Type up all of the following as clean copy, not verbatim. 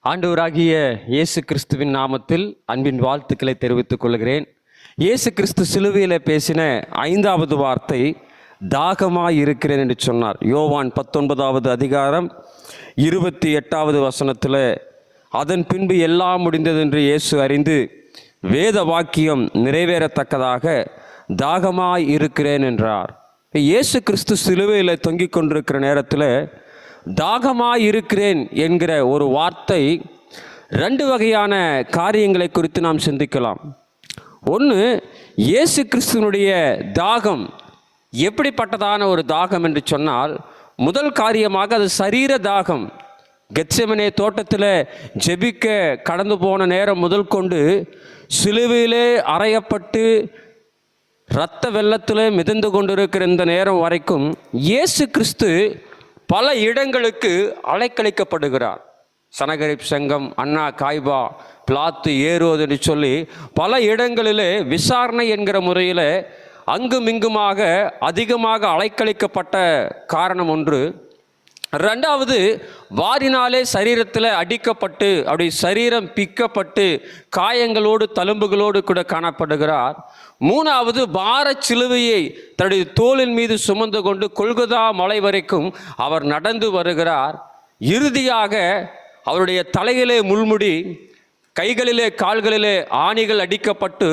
ஆண்டவராகிய இயேசு கிறிஸ்துவின் நாமத்தில் அன்பின் வாழ்த்துக்களை தெரிவித்துக் கொள்கிறேன். இயேசு கிறிஸ்து சிலுவையில் பேசின 5வது வார்த்தை தாகமாய் இருக்கிறேன் என்று சொன்னார். யோவான் 19வது அதிகாரம் 28வது வசனத்தில், அதன் பின்பு எல்லாம் முடிந்தது என்று இயேசு அறிந்து வேத வாக்கியம் நிறைவேறத்தக்கதாக தாகமாய் இருக்கிறேன் என்றார். இயேசு கிறிஸ்து சிலுவையில் தொங்கிக் கொண்டிருக்கிற நேரத்தில் தாகமாய் இருக்கிறேன் என்கிற ஒரு வார்த்தை 2 வகையான காரியங்களை குறித்து நாம் சிந்திக்கலாம். ஒன்று, இயேசு கிறிஸ்துவனுடைய தாகம் எப்படிப்பட்டதான ஒரு தாகம் என்று சொன்னால், முதல் காரியமாக அது சரீர தாகம். கெத்செமனே தோட்டத்தில் ஜெபிக்க கடந்து போன நேரம் முதல் கொண்டு சிலுவையிலே அறையப்பட்டு இரத்த வெள்ளத்தில் மிதந்து கொண்டிருக்கிற இந்த நேரம் வரைக்கும் இயேசு கிறிஸ்து பல இடங்களுக்கு அலைக்கழிக்கப்படுகிறார். சனகரிப் சங்கம், அண்ணா காய்பா, பிலாத்து, ஏரோது என்று சொல்லி பல இடங்களிலே விசாரணை என்கிற முறையில் அங்கும் இங்குமாக அதிகமாக அலைக்கழிக்கப்பட்ட காரணம் ஒன்று. 2வது, வாரினாலே சரீரத்தில் அடிக்கப்பட்டு அப்படி சரீரம் பிக்கப்பட்டு காயங்களோடு தழும்புகளோடு கூட காணப்படுகிறார். 3வது, பார சிலுவையை தன்னுடைய தோளின் மீது சுமந்து கொண்டு கொல்கொதா மலை வரைக்கும் அவர் நடந்து வருகிறார். இறுதியாக அவருடைய தலையிலே முள்முடி, கைகளிலே கால்களிலே ஆணிகள் அடிக்கப்பட்டு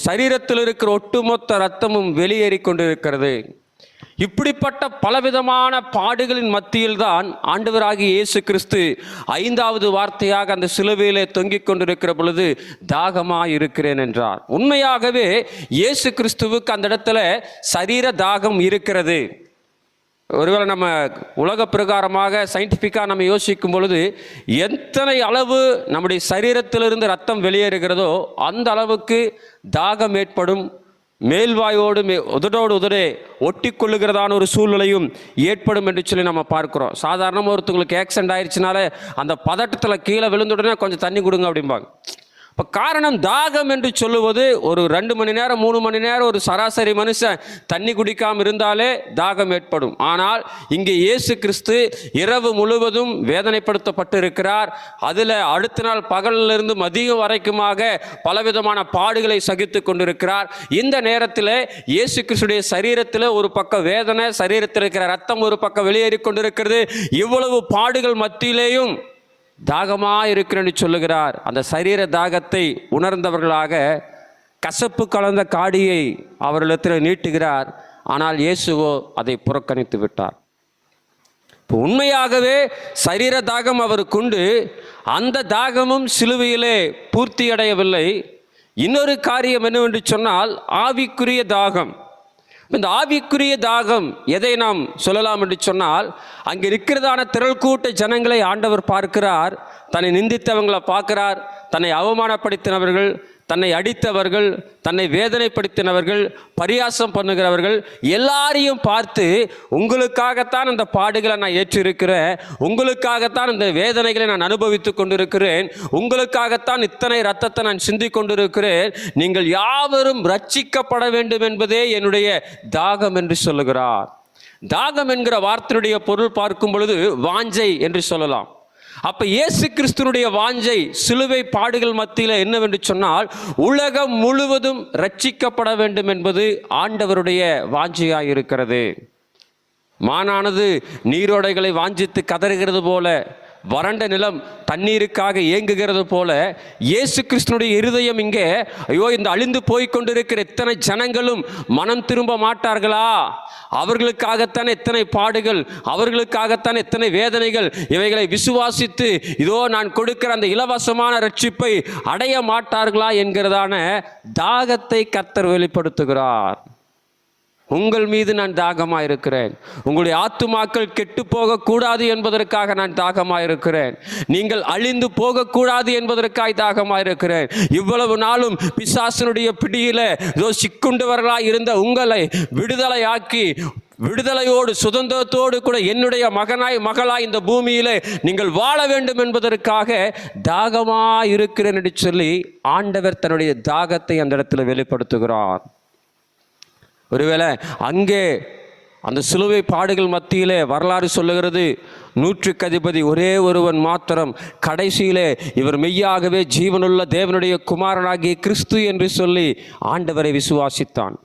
சரீரத்தில் இருக்கிற ஒட்டுமொத்த இரத்தமும் வெளியேறி கொண்டிருக்கிறது. இப்படிப்பட்ட பலவிதமான பாடுகளின் மத்தியில் தான் ஆண்டவராகிய இயேசு கிறிஸ்து 5வது வார்த்தையாக அந்த சிலுவையிலே தொங்கிக் கொண்டிருக்கிற பொழுது தாகமாய் இருக்கிறேன் என்றார். உண்மையாகவே இயேசு கிறிஸ்துவுக்கு அந்த இடத்துல சரீர தாகம் இருக்கிறது. ஒருவேளை நம்ம உலக பிரகாரமாக சயின்டிஃபிக்காக நம்ம யோசிக்கும் பொழுது எத்தனை அளவு நம்முடைய சரீரத்திலிருந்து ரத்தம் வெளியேறுகிறதோ அந்த அளவுக்கு தாகம் ஏற்படும். மேல்வாயோடு உதடோடு உதடே ஒட்டி கொள்ளுகிறதான ஒரு சூழ்நிலையும் ஏற்படும் என்று சொல்லி நம்ம பார்க்குறோம். சாதாரணமாக ஒருத்தவங்களுக்கு ஆக்சிடென்ட் ஆயிடுச்சுனாலே அந்த பதட்டத்தில் கீழே விழுந்துடனே கொஞ்சம் தண்ணி கொடுங்க அப்படிம்பாங்க. இப்போ காரணம், தாகம் என்று சொல்லுவது ஒரு 2 மணி நேரம் 3 மணி நேரம் ஒரு சராசரி மனுஷன் தண்ணி குடிக்காமல் இருந்தாலே தாகம் ஏற்படும். ஆனால் இங்கே இயேசு கிறிஸ்து இரவு முழுவதும் வேதனைப்படுத்தப்பட்டு இருக்கிறார். அதில் அடுத்த நாள் பகலிலிருந்து மதியம் வரைக்குமாக பலவிதமான பாடுகளை சகித்து கொண்டிருக்கிறார். இந்த நேரத்தில் இயேசு கிறிஸ்துடைய சரீரத்தில் ஒரு பக்கம் வேதனை, சரீரத்தில் இருக்கிற ரத்தம் ஒரு பக்கம் வெளியேறி கொண்டிருக்கிறது. இவ்வளவு பாடுகள் மத்தியிலேயும் தாகமாக இருக்கிறேன்னு சொல்லுகிறார். அந்த சரீர தாகத்தை உணர்ந்தவர்களாக கசப்பு கலந்த காடியை அவர்களிடத்தில் நீட்டுகிறார். ஆனால் இயேசுவோ அதை புறக்கணித்து விட்டார். இப்போ உண்மையாகவே சரீர தாகம் அவருக்குண்டு. அந்த தாகமும் சிலுவையிலே பூர்த்தி அடையவில்லை. இன்னொரு காரியம் என்னவென்று சொன்னால் ஆவிக்குரிய தாகம். இந்த ஆவிக்குரிய தாகம் எதை நாம் சொல்லலாம் என்று சொன்னால், அங்கே இருக்கிறதான திரள் கூட்ட ஜனங்களை ஆண்டவர் பார்க்கிறார். தன்னை நிந்தித்தவங்களை பார்க்கிறார். தன்னை அவமானப்படுத்தினவர்கள், தன்னை அடித்தவர்கள், தன்னை வேதனைப்படுத்தினவர்கள், பரியாசம் பண்ணுகிறவர்கள் எல்லாரையும் பார்த்து, உங்களுக்காகத்தான் அந்த பாடுகளை நான் ஏற்றிருக்கிறேன், உங்களுக்காகத்தான் இந்த வேதனைகளை நான் அனுபவித்து கொண்டிருக்கிறேன், உங்களுக்காகத்தான் இத்தனை இரத்தத்தை நான் சிந்தி கொண்டிருக்கிறேன், நீங்கள் யாவரும் ரட்சிக்கப்பட வேண்டும் என்பதே என்னுடைய தாகம் என்று சொல்லுகிறார். தாகம் என்கிற வார்த்தையுடைய பொருள் பார்க்கும் பொழுது வாஞ்சை என்று சொல்லலாம். அப்ப இயேசு கிறிஸ்துனுடைய வாஞ்சை சிலுவை பாடுகள் மத்தியில் என்னவென்று சொன்னால், உலகம் முழுவதும் ரட்சிக்கப்பட வேண்டும் என்பது ஆண்டவருடைய வாஞ்சையாய் இருக்கிறது. மானானது நீரோடைகளை வாஞ்சித்து கதறுகிறது போல, வறண்ட நிலம் தண்ணீருக்காக ஏங்குகிறது போல, இயேசு கிறிஸ்துனுடைய இருதயம் இங்கே, ஐயோ இந்த அழிந்து போய்கொண்டிருக்கிற இத்தனை ஜனங்களும் மனம் திரும்ப மாட்டார்களா? அவர்களுக்காகத்தான் எத்தனை பாடுகள், அவர்களுக்காகத்தான் எத்தனை வேதனைகள், இவைகளை விசுவாசித்து இதோ நான் கொடுக்கிற அந்த இலவசமான ரட்சிப்பை அடைய மாட்டார்களா என்கிறதான தாகத்தை கர்த்தர் வெளிப்படுத்துகிறார். உங்கள் மீது நான் தாகமாக இருக்கிறேன். உங்களுடைய ஆத்துமாக்கள் கெட்டு போகக்கூடாது என்பதற்காக நான் தாகமாக இருக்கிறேன். நீங்கள் அழிந்து போகக்கூடாது என்பதற்காக தாகமாக இருக்கிறேன். இவ்வளவு நாளும் பிசாசனுடைய பிடியில இதோ சிக்குண்டவர்களாய் இருந்த உங்களை விடுதலையாக்கி, விடுதலையோடு சுதந்திரத்தோடு கூட என்னுடைய மகளாய் இந்த பூமியிலே நீங்கள் வாழ வேண்டும் என்பதற்காக தாகமாக இருக்கிறேன் என்று சொல்லி ஆண்டவர் தன்னுடைய தாகத்தை அந்த இடத்துல வெளிப்படுத்துகிறார். ஒருவேளை அங்கே அந்த சிலுவை பாடுகள் மத்தியிலே வரலாறு சொல்லுகிறது, 100க்கு அதிபதி ஒரே ஒருவன் மாத்திரம் கடைசியிலே இவர் மெய்யாகவே ஜீவனுள்ள தேவனுடைய குமாரனாகிய கிறிஸ்து என்று சொல்லி ஆண்டவரை விசுவாசித்தான்.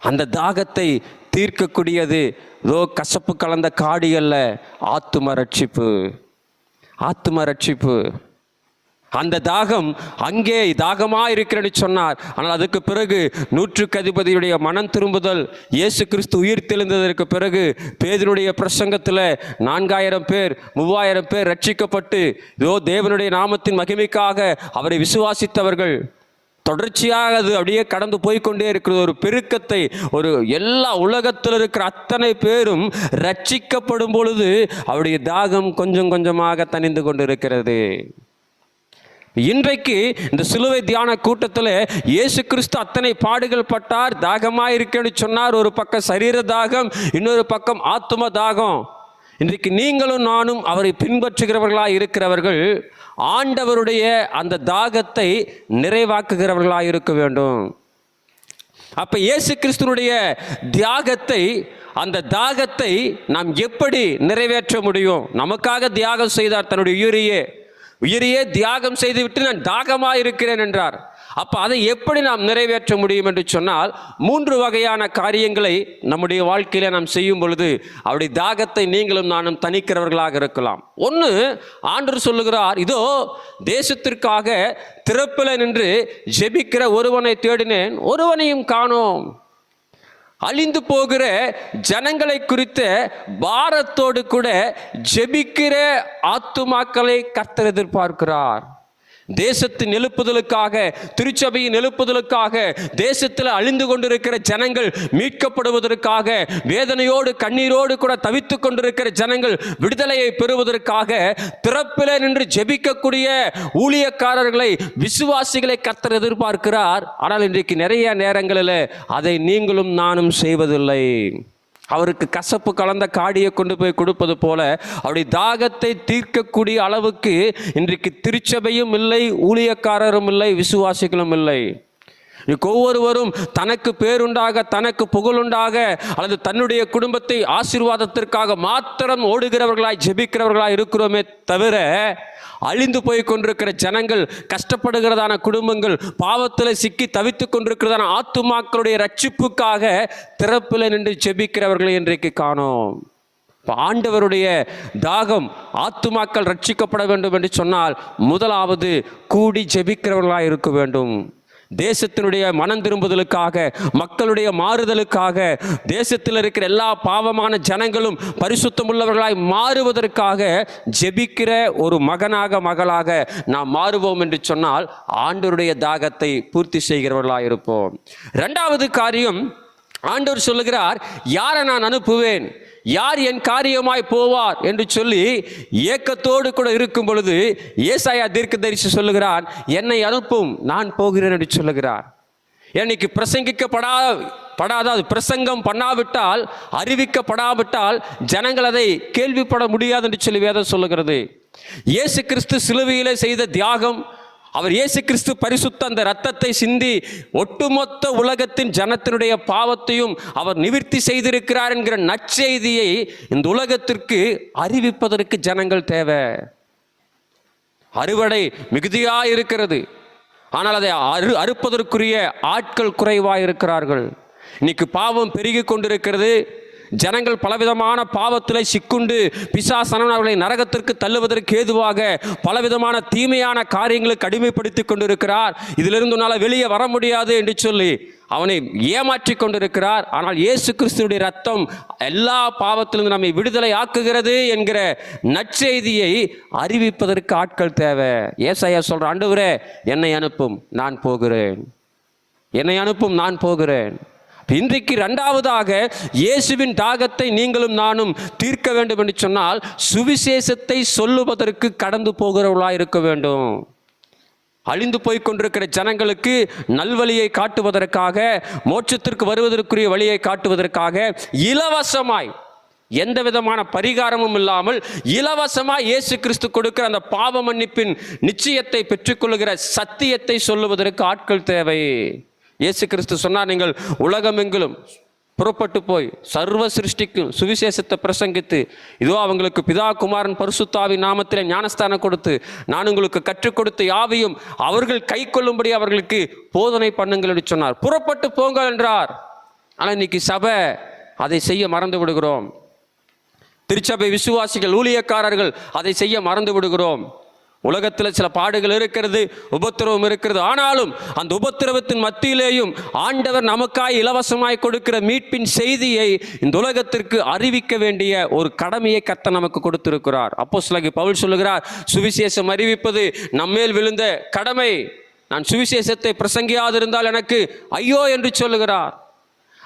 அந்த தாகத்தை தீர்க்கக்கூடியது கசப்பு கலந்த காடி அல்ல, ஆத்தும ரட்சிப்பு. ஆத்தும ரட்சிப்பு. அந்த தாகம் அங்கே தாகமாக இருக்கிறேன்னு சொன்னார். ஆனால் அதுக்கு பிறகு 100க்கு அதிபதியுடைய மனம் திரும்புதல், இயேசு கிறிஸ்து உயிர் தெழுந்ததற்கு பிறகு பேதுருடைய பிரசங்கத்தில் 4000 பேர் 3000 பேர் ரட்சிக்கப்பட்டு தேவனுடைய நாமத்தின் மகிமைக்காக அவரை விசுவாசித்தவர்கள். தொடர்ச்சியாக அது அப்படியே கடந்து போய்கொண்டே இருக்கிறது. ஒரு பெருக்கத்தை, ஒரு எல்லா உலகத்தில் இருக்கிற அத்தனை பேரும் ரட்சிக்கப்படும் பொழுது அவருடைய தாகம் கொஞ்சம் கொஞ்சமாக தணிந்து கொண்டு இருக்கிறது. இன்றைக்கு இந்த சிலுவை தியான கூட்டத்தில் இயேசு கிறிஸ்து அத்தனை பாடுகள் பட்டார், தாகமாக இருக்கேன்னு சொன்னார். ஒரு பக்கம் சரீர தாகம், இன்னொரு பக்கம் ஆத்தும தாகம். இன்றைக்கு நீங்களும் நானும் அவரை பின்பற்றுகிறவர்களாக இருக்கிறவர்கள் ஆண்டவருடைய அந்த தாகத்தை நிறைவாக்குகிறவர்களாக இருக்க வேண்டும். அப்ப இயேசு கிறிஸ்துனுடைய தியாகத்தை, அந்த தாகத்தை நாம் எப்படி நிறைவேற்ற முடியும்? நமக்காக தியாகம் செய்தார், தன்னுடைய உயிரையே தியாகம் செய்துவிட்டு நான் தாகமாக இருக்கிறேன் என்றார். அப்போ அதை எப்படி நாம் நிறைவேற்ற முடியும் என்று சொன்னால், 3 வகையான காரியங்களை நம்முடைய வாழ்க்கையில் நாம் செய்யும் பொழுது அவருடைய தாகத்தை நீங்களும் நானும் தணிக்கிறவர்களாக இருக்கலாம். ஒன்று, ஆண்டவர் சொல்லுகிறார், இதோ தேசத்திற்காக திறப்பில் நின்று ஜெபிக்கிற ஒருவனை தேடினேன், ஒருவனையும் காணோம். அழிந்து போகிற ஜனங்களை குறித்த பாரத்தோடு கூட ஜெபிக்கிற ஆத்துமாக்களை கர்த்தர் எதிர்பார்க்கிறார். தேசத்தின் எழுப்புதலுக்காக, திருச்சபையின் எழுப்புதலுக்காக, தேசத்தில் அழிந்து கொண்டிருக்கிற ஜனங்கள் மீட்கப்படுவதற்காக, வேதனையோடு கண்ணீரோடு கூட தவித்து கொண்டிருக்கிற ஜனங்கள் விடுதலையை பெறுவதற்காக திறப்பிலே நின்று ஜெபிக்கக்கூடிய ஊழியக்காரர்களை, விசுவாசிகளை கர்த்தர் எதிர்பார்க்கிறார். ஆனால் இன்றைக்கு நிறைய நேரங்களில் அதை நீங்களும் நானும் செய்வதில்லை. அவருக்கு கசப்பு கலந்த காடியை கொண்டு போய் கொடுப்பது போல அவருடைய தாகத்தை தீர்க்கக்கூடிய அளவுக்கு இன்றைக்கு திருச்சபையும் இல்லை, ஊழியக்காரரும் இல்லை, விசுவாசிகளும் இல்லை. ஒவ்வொருவரும் தனக்கு பேருண்டாக, தனக்கு புகழுண்டாக, அல்லது தன்னுடைய குடும்பத்தை ஆசீர்வாதத்திற்காக மாத்திரம் ஓடுகிறவர்களாய் ஜெபிக்கிறவர்களாய் இருக்கிறோமே தவிர, அழிந்து போய் கொண்டிருக்கிற ஜனங்கள், கஷ்டப்படுகிறதான குடும்பங்கள், பாவத்தில் சிக்கி தவித்து கொண்டிருக்கிறதான ஆத்துமாக்களுடைய ரட்சிப்புக்காக திறப்பில் நின்று ஜெபிக்கிறவர்களை இன்றைக்கு காணோம். ஆண்டவருடைய தாகம் ஆத்துமாக்கள் ரட்சிக்கப்பட வேண்டும் என்று சொன்னால் முதலாவது கூடி ஜெபிக்கிறவர்களாக இருக்க வேண்டும். தேசத்தினுடைய மனம் திரும்புதலுக்காக, மக்களுடைய மாறுதலுக்காக, தேசத்தில் இருக்கிற எல்லா பாவமான ஜனங்களும் பரிசுத்தம் உள்ளவர்களாய் மாறுவதற்காக ஜெபிக்கிற ஒரு மகனாக, மகளாக நாம் மாறுவோம் என்று சொன்னால் ஆண்டவருடைய தாகத்தை பூர்த்தி செய்கிறவர்களாக இருப்போம். 2வது காரியம், ஆண்டவர் சொல்லுகிறார், யாரை நான் அனுப்புவேன், யார் என் காரியமாய் போவார் என்று சொல்லி ஏக்கத்தோடு கூட இருக்கும் பொழுது ஏசாயா தீர்க்கதரிசி சொல்லுகிறான், என்னை அனுப்பும், நான் போகிறேன் என்று சொல்லுகிறார். இன்னைக்கு பிரசங்கிக்கப்படாத பிரசங்கம் பண்ணாவிட்டால், அறிவிக்கப்படாவிட்டால் ஜனங்கள் அதை கேள்விப்பட முடியாது என்று சொல்லி வேதம் சொல்லுகிறது. இயேசு கிறிஸ்து சிலுவையிலே செய்த தியாகம், அவர் இயேசு கிறிஸ்து பரிசுத்த அந்த இரத்தத்தை சிந்தி ஒட்டுமொத்த உலகத்தின் ஜனத்தினுடைய பாவத்தையும் அவர் நிவர்த்தி செய்திருக்கிறார் என்கிற நற்செய்தியை இந்த உலகத்திற்கு அறிவிப்பதற்கு ஜனங்கள் தேவை. அறுவடை மிகுதியாக இருக்கிறது, ஆனால் அதை அறுப்பதற்குரிய ஆட்கள் குறைவாக இருக்கிறார்கள். இன்னைக்கு பாவம் பெருகி கொண்டிருக்கிறது. ஜனங்கள் பலவிதமான பாவத்தில் சிக்குண்டு பிசாசனன் அவர்களை நரகத்திற்கு தள்ளுவதற்கு ஏதுவாக பலவிதமான தீமையான காரியங்களுக்கு அடிமைப்படுத்தி கொண்டிருக்கிறார். இதிலிருந்து உன்னால் வெளியே வர முடியாது என்று சொல்லி அவனை ஏமாற்றி கொண்டிருக்கிறார். ஆனால் இயேசு கிறிஸ்துவினுடைய ரத்தம் எல்லா பாவத்திலிருந்து நம்மை விடுதலை ஆக்குகிறது என்கிற நற்செய்தியை அறிவிப்பதற்கு ஆட்கள் தேவை. ஏசாயா சொல்ற, ஆண்டவரே என்னை அனுப்பும், நான் போகிறேன், என்னை அனுப்பும், நான் போகிறேன். இன்றைக்கு 2வதாக இயேசுவின் தாகத்தை நீங்களும் நானும் தீர்க்க வேண்டும் என்று சொன்னால் சுவிசேஷத்தை சொல்லுவதற்கு கடந்து போகிறவர்களாக இருக்க வேண்டும். அழிந்து போய் கொண்டிருக்கிற ஜனங்களுக்கு நல்வழியை காட்டுவதற்காக, மோட்சத்திற்கு வருவதற்குரிய வழியை காட்டுவதற்காக இலவசமாய், எந்த விதமான பரிகாரமும் இல்லாமல் இலவசமாய் இயேசு கிறிஸ்து கொடுக்கிற அந்த பாவ மன்னிப்பின் நிச்சயத்தை பெற்றுக்கொள்கிற சத்தியத்தை சொல்லுவதற்கு ஆட்கள் தேவை. இயேசு கிறிஸ்து சொன்னார், நீங்கள் உலகமெங்கிலும் புறப்பட்டு போய் சர்வ சிருஷ்டிக்கும் சுவிசேஷத்தை பிரசங்கித்து, இதோ அவங்களுக்கு பிதா குமாரன் பரிசுத்தாவின் நாமத்திலே ஞானஸ்தானம் கொடுத்து, நான் உங்களுக்கு கற்றுக் கொடுத்த யாவையும் அவர்கள் கை கொள்ளும்படி அவர்களுக்கு போதனை பண்ணுங்கள் என்று சொன்னார். புறப்பட்டு போங்கள் என்றார். ஆனால் இன்னைக்கு சபை அதை செய்ய மறந்து விடுகிறோம். திருச்சபை விசுவாசிகள், ஊழியக்காரர்கள் அதை செய்ய மறந்து விடுகிறோம். உலகத்தில் சில பாடுகள் இருக்கிறது, உபத்திரவம் இருக்கிறது. ஆனாலும் அந்த உபத்திரவத்தின் மத்தியிலேயும் ஆண்டவர் நமக்காய் இலவசமாய் கொடுக்கிற மீட்பின் செய்தியை இந்த உலகத்திற்கு அறிவிக்க வேண்டிய ஒரு கடமையை கர்த்தர் நமக்கு கொடுத்திருக்கிறார். அப்போஸ்தலனாகிய பவுல் சொல்லுகிறார், சுவிசேஷம் அறிவிப்பது நம்மேல் விழுந்த கடமை. நான் சுவிசேஷத்தை பிரசங்கியாதிருந்தால் எனக்கு ஐயோ என்று சொல்லுகிறார்.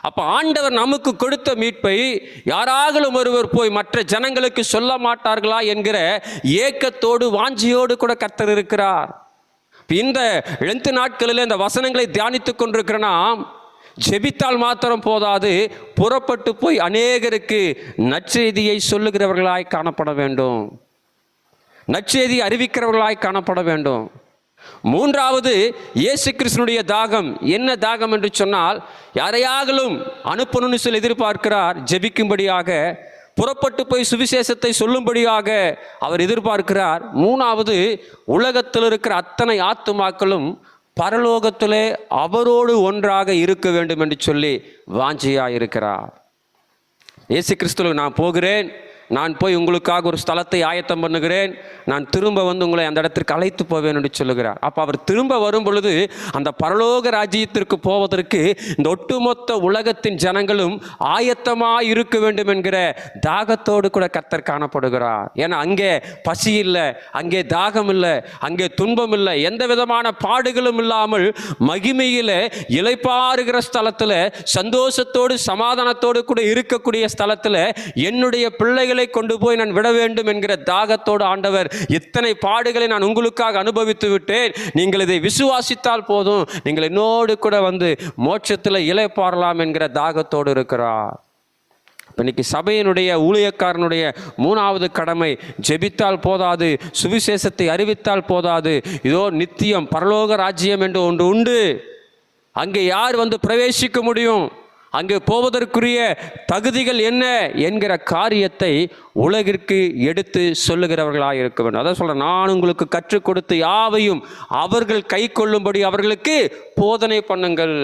அப்ப ஆண்டவர் நமக்கு கொடுத்த மீட்பை யாராலும் ஒருவர் போய் மற்ற ஜனங்களுக்கு சொல்ல மாட்டார்களா என்கிற ஏக்கத்தோடு வாஞ்சியோடு கூட கர்த்தர் இருக்கிறார். இந்த 2 நாட்களில் இந்த வசனங்களை தியானித்துக் கொண்டிருக்கிற நாம் ஜெபித்தால் மாத்திரம் போதாது, புறப்பட்டு போய் அநேகருக்கு நற்செய்தியை சொல்லுகிறவர்களாய் காணப்பட வேண்டும். நற்செய்தி அறிவிக்கிறவர்களாய் காணப்பட வேண்டும். மூன்றாவது, இயேசு கிறிஸ்துனுடைய தாகம். என்ன தாகம் என்று சொன்னால், யாரையாகலும் அனுப்பணும்னு சொல்லி எதிர்பார்க்கிறார். ஜெபிக்கும்படியாக, புறப்பட்டு போய் சுவிசேஷத்தை சொல்லும்படியாக அவர் எதிர்பார்க்கிறார். மூணாவது, உலகத்தில் இருக்கிற அத்தனை ஆத்துமாக்களும் பரலோகத்திலே அவரோடு ஒன்றாக இருக்க வேண்டும் என்று சொல்லி வாஞ்சியாக இருக்கிறார். இயேசு கிறிஸ்துவுக்கு நான் போகிறேன், நான் போய் உங்களுக்காக ஒரு ஸ்தலத்தை ஆயத்தம் பண்ணுகிறேன், நான் திரும்ப வந்து உங்களை அந்த இடத்திற்கு அழைத்து போவேன் என்று சொல்லுகிறார். அப்போ அவர் திரும்ப வரும் பொழுது அந்த பரலோக ராஜ்யத்திற்கு போவதற்கு இந்த ஒட்டுமொத்த உலகத்தின் ஜனங்களும் ஆயத்தமாக இருக்க வேண்டும் என்கிற தாகத்தோடு கூட கர்த்தர் காணப்படுகிறார். ஏன்னா அங்கே பசி இல்லை, அங்கே தாகம் இல்லை, அங்கே துன்பம் இல்லை, எந்த விதமான பாடுகளும் இல்லாமல் மகிமையில் இளைப்பாறுகிற ஸ்தலத்தில், சந்தோஷத்தோடு சமாதானத்தோடு கூட இருக்கக்கூடிய ஸ்தலத்தில் என்னுடைய பிள்ளைகளை கொண்டு போய் நான் விட வேண்டும் என்கிற தாகத்தோடு ஆண்டவர், இத்தனை பாடுகளை நான் உங்களுக்காக அனுபவித்து விட்டேன், நீங்கள் இதை விசுவாசித்தால் போதும், நீங்கள் என்னோடு கூட வந்து மோட்சத்தில் இளைப்பாறலாம் என்கிற தாகத்தோடு இருக்கிறார். இன்னைக்கு சபையினுடைய ஊழியக்காரனுடைய மூணாவது கடமை, ஜெபித்தால் போதாது, சுவிசேஷத்தை அறிவித்தால் போதாது, இதோ நித்தியம் பரலோக ராஜ்யம் என்று ஒன்று உண்டு. அங்கே யார் வந்து பிரவேசிக்க முடியும், அங்கே போவதற்குரிய தகுதிகள் என்ன என்கிற காரியத்தை உலகிற்கு எடுத்து சொல்லுகிறவர்களாக இருக்க வேண்டும். அதான் சொல்கிறேன், நான் உங்களுக்கு கற்றுக் கொடுத்து யாவையும் அவர்கள் கை கொள்ளும்படி அவர்களுக்கு போதனை பண்ணுங்கள்.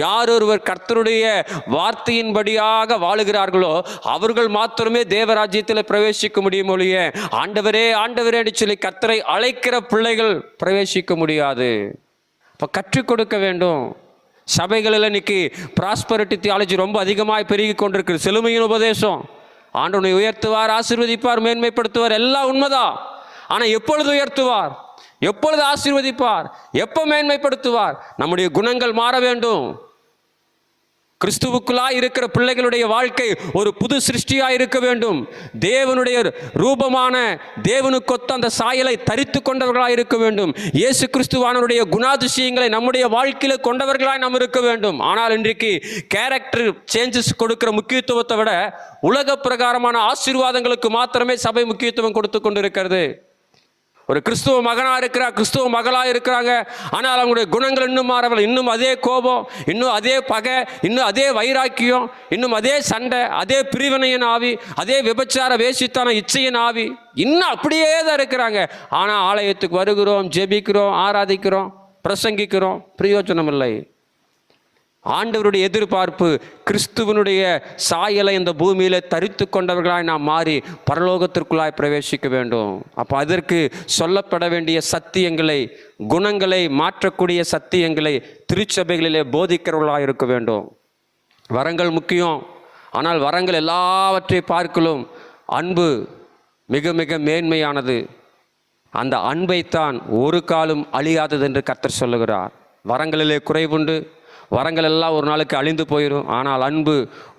யார் ஒருவர் கர்த்தருடைய வார்த்தையின்படியாக வாழுகிறார்களோ அவர்கள் மாத்திரமே தேவராஜ்யத்தில் பிரவேசிக்க முடியும். ஒழிய ஆண்டவரே ஆண்டவரே என்று சொல்லி கர்த்தரை அழைக்கிற பிள்ளைகள் பிரவேசிக்க முடியாது. இப்போ கற்றுக் கொடுக்க வேண்டும். சபைகளில் இன்னைக்கு ப்ராஸ்பரிட்டி தியாலஜி ரொம்ப அதிகமாக பெருகி கொண்டிருக்கு. செழுமையின் உபதேசம், ஆண்டவனை உயர்த்துவார், ஆசீர்வதிப்பார், மேன்மைப்படுத்துவார், எல்லாம் உண்மைதான். ஆனால் எப்பொழுது உயர்த்துவார், எப்பொழுது ஆசீர்வதிப்பார், எப்போ மேன்மைப்படுத்துவார்? நம்முடைய குணங்கள் மாற வேண்டும். கிறிஸ்துவுக்குள்ளாய் இருக்கிற பிள்ளைகளுடைய வாழ்க்கை ஒரு புது சிருஷ்டியாக இருக்க வேண்டும். தேவனுடைய ரூபமான, தேவனுக்கொத்த அந்த சாயலை தரித்து கொண்டவர்களாக இருக்க வேண்டும். இயேசு கிறிஸ்துவானுடைய குணாதிசயங்களை நம்முடைய வாழ்க்கையில் கொண்டவர்களாய் நாம் இருக்க வேண்டும். ஆனால் இன்றைக்கு கேரக்டர் சேஞ்சஸ் கொடுக்கிற முக்கியத்துவத்தை விட உலக பிரகாரமான ஆசீர்வாதங்களுக்கு மாத்திரமே சபை முக்கியத்துவம் கொடுத்து கொண்டு இருக்கிறது. ஒரு கிறிஸ்துவ மகனாக இருக்கிறார், கிறிஸ்துவ மகளாக இருக்கிறாங்க, ஆனால் அவங்களுடைய குணங்கள் இன்னும் மாறவில்லை. இன்னும் அதே கோபம், இன்னும் அதே பகை, இன்னும் அதே வைராக்கியம், இன்னும் அதே சண்டை, அதே பிரிவினையின் ஆவி, அதே விபச்சார வேசித்தான இச்சையின் ஆவி, இன்னும் அப்படியே தான் இருக்கிறாங்க. ஆனால் ஆலயத்துக்கு வருகிறோம், ஜெபிக்கிறோம், ஆராதிக்கிறோம், பிரசங்கிக்கிறோம், பிரயோஜனம் இல்லை. ஆண்டவருடைய எதிர்பார்ப்பு கிறிஸ்துவனுடைய சாயலை இந்த பூமியில தரித்து கொண்டவர்களாய் நாம் மாறி பரலோகத்திற்குள்ளாய் பிரவேசிக்க வேண்டும். அப்போ அதற்கு சொல்லப்பட வேண்டிய சத்தியங்களை, குணங்களை மாற்றக்கூடிய சத்தியங்களை திருச்சபைகளிலே போதிக்கிறவர்களாக இருக்க வேண்டும். வரங்கள் முக்கியம், ஆனால் வரங்கள் எல்லாவற்றை பார்க்கலும் அன்பு மிக மிக மேன்மையானது. அந்த அன்பைத்தான் ஒரு காலம் அழியாதது என்று கர்த்தர் சொல்லுகிறார். வரங்களிலே குறைவுண்டு, வரங்கள் எல்லாம் ஒரு நாளுக்கு அழிந்து போயிடும், ஆனால் அன்பு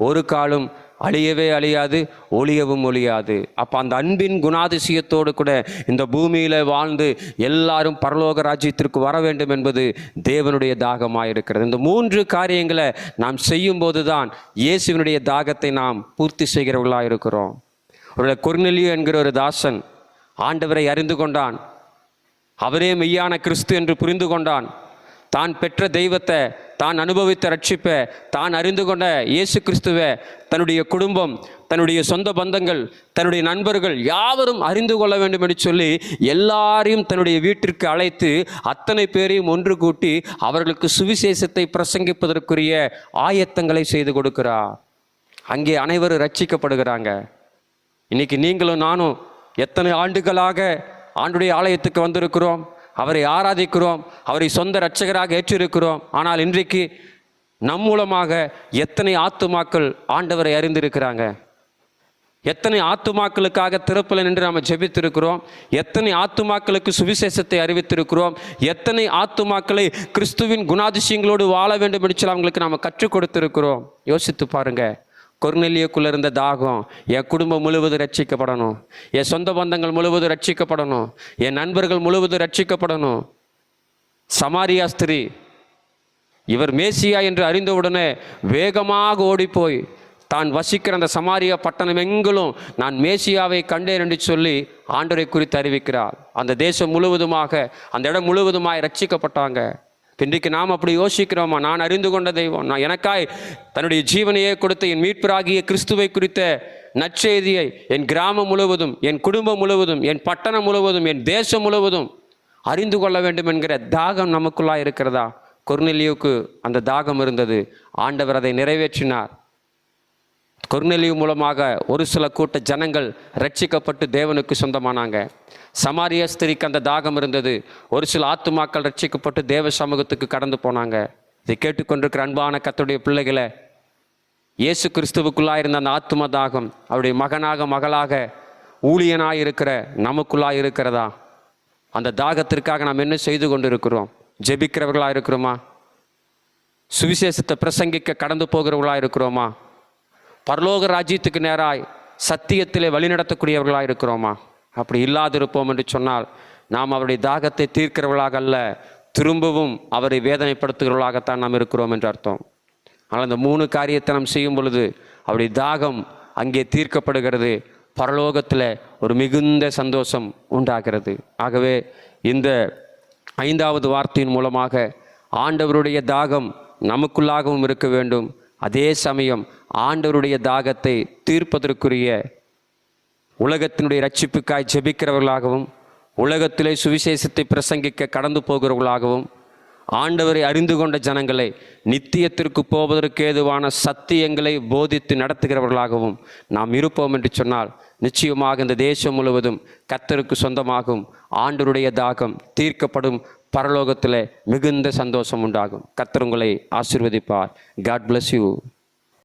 ஒரு காலம் அழியவே அழியாது, ஒளியவும் ஒழியாது. அப்போ அந்த அன்பின் குணாதிசயத்தோடு கூட இந்த பூமியில் வாழ்ந்து எல்லாரும் பரலோக ராஜ்யத்திற்கு வர வேண்டும் என்பது தேவனுடைய தாகமாக இருக்கிறது. இந்த 3 காரியங்களை நாம் செய்யும்போது தான் இயேசுவினுடைய தாகத்தை நாம் பூர்த்தி செய்கிறவர்களாக இருக்கிறோம். ஒரு கொர்நேலியு என்கிற ஒரு தாசன் ஆண்டவரை அறிந்து கொண்டான். அவரே மெய்யான கிறிஸ்து என்று புரிந்து கொண்டான். தான் பெற்ற தெய்வத்தை தான் அனுபவித்த ரட்சிப்பை, தான் அறிந்து கொண்ட இயேசு கிறிஸ்துவை தன்னுடைய குடும்பம், தன்னுடைய சொந்த பந்தங்கள், தன்னுடைய நண்பர்கள் யாவரும் அறிந்து கொள்ள வேண்டும் என்று சொல்லி எல்லாரையும் தன்னுடைய வீட்டிற்கு அழைத்து அத்தனை பேரையும் ஒன்று கூட்டி அவர்களுக்கு சுவிசேஷத்தை பிரசங்கிப்பதற்குரிய ஆயத்தங்களை செய்து கொடுக்கிறார். அங்கே அனைவரும் ரட்சிக்கப்படுகிறாங்க. இன்னைக்கு நீங்களும் நானும் எத்தனை ஆண்டுகளாக ஆண்டுடைய ஆலயத்துக்கு வந்திருக்கிறோம், அவரை ஆராதிக்கிறோம், அவரை சொந்த இரட்சகராக ஏற்றிருக்கிறோம். ஆனால் இன்றைக்கு நம் மூலமாக எத்தனை ஆத்துமாக்கள் ஆண்டவரை அறிந்திருக்கிறாங்க? எத்தனை ஆத்துமாக்களுக்காக திறப்பில் நின்று நாம் ஜெபித்திருக்கிறோம்? எத்தனை ஆத்துமாக்களுக்கு சுவிசேஷத்தை அறிவித்திருக்கிறோம்? எத்தனை ஆத்துமாக்களை கிறிஸ்துவின் குணாதிசயங்களோடு வாழ வேண்டும் என்று சொல்லி அவங்களுக்கு நாம் கற்றுக் கொடுத்திருக்கிறோம்? யோசித்து பாருங்க. கொர்நேலியுக்குள்ள இருந்த தாகம், என் குடும்பம் முழுவதும் ரட்சிக்கப்படணும், என் சொந்த பந்தங்கள் முழுவதும் ரட்சிக்கப்படணும், என் நண்பர்கள் முழுவதும் ரட்சிக்கப்படணும். சமாரியா ஸ்திரீ இவர் மேசியா என்று அறிந்தவுடனே வேகமாக ஓடிப்போய் தான் வசிக்கிற அந்த சமாரியா பட்டணம் எங்கிலும் நான் மேசியாவை கண்டேன் என்று சொல்லி ஆண்டவரை குறித்து அறிவிக்கிறார். அந்த தேசம் முழுவதுமாக, அந்த இடம் முழுவதுமாய் ரட்சிக்கப்பட்டாங்க. இன்றைக்கு நாம் அப்படி யோசிக்கிறோமா? நான் அறிந்து கொண்ட தெய்வம், நான் எனக்காய் தன்னுடைய ஜீவனையே கொடுத்த என் மீட்பராகிய கிறிஸ்துவை குறித்த நற்செய்தியை என் கிராமம் முழுவதும், என் குடும்பம் முழுவதும், என் பட்டணம் முழுவதும், என் தேசம் முழுவதும் அறிந்து கொள்ள வேண்டும் என்கிற தாகம் நமக்குள்ளாக இருக்கிறதா? கொர்நேலியுவுக்கு அந்த தாகம் இருந்தது. ஆண்டவர் அதை நிறைவேற்றினார். கொர்நேலியு மூலமாக ஒரு சில கூட்ட ஜனங்கள் ரட்சிக்கப்பட்டு தேவனுக்கு சொந்தமானாங்க. சமாரிய ஸ்திரிக்கு அந்த தாகம் இருந்தது. ஒரு சில ஆத்துமாக்கள் ரட்சிக்கப்பட்டு தேவ சமூகத்துக்கு கடந்து போனாங்க. இதை கேட்டுக்கொண்டிருக்கிற அன்பான கர்த்தருடைய பிள்ளைகளை, இயேசு கிறிஸ்துவுக்குள்ளாக இருந்த அந்த ஆத்தும தாகம் அவருடைய மகனாக மகளாக ஊழியனாக இருக்கிற நமக்குள்ளாக இருக்கிறதா? அந்த தாகத்திற்காக நாம் என்ன செய்து கொண்டு இருக்கிறோம்? ஜெபிக்கிறவர்களாக இருக்கிறோமா? சுவிசேஷத்தை பிரசங்கிக்க கடந்து போகிறவர்களாக இருக்கிறோமா? பரலோக ராஜ்யத்துக்கு நேராய் சத்தியத்திலே வழிநடத்தக்கூடியவர்களாக இருக்கிறோமா? அப்படி இல்லாதிருப்போம் என்று சொன்னால் நாம் அவருடைய தாகத்தை தீர்க்கிறவர்களாக அல்ல, திரும்பவும் அவரை வேதனைப்படுத்துகிறவர்களாகத்தான் நாம் இருக்கிறோம் என்று அர்த்தம். ஆனால் அந்த 3 காரியத்தை நாம் செய்யும் பொழுது அவருடைய தாகம் அங்கே தீர்க்கப்படுகிறது. பரலோகத்தில் ஒரு மிகுந்த சந்தோஷம் உண்டாகிறது. ஆகவே இந்த 5வது வார்த்தையின் மூலமாக ஆண்டவருடைய தாகம் நமக்குள்ளாகவும் இருக்க வேண்டும். அதே சமயம் ஆண்டவருடைய தாகத்தை தீர்ப்பதற்குரிய உலகத்தினுடைய ரட்சிப்புக்காய் ஜெபிக்கிறவர்களாகவும், உலகத்திலே சுவிசேஷத்தை பிரசங்கிக்க கடந்து போகிறவர்களாகவும், ஆண்டவரை அறிந்து கொண்ட ஜனங்களை நித்தியத்திற்கு போவதற்கு ஏதுவான சத்தியங்களை போதித்து நடத்துகிறவர்களாகவும் நாம் இருப்போம் என்று சொன்னால் நிச்சயமாக இந்த தேசம் முழுவதும் கர்த்தருக்கு சொந்தமாகும். ஆண்டவருடைய தாகம் தீர்க்கப்படும். பரலோகத்தில் மிகுந்த சந்தோஷம் உண்டாகும். கர்த்தர் உங்களை ஆசீர்வதிப்பார். God bless you.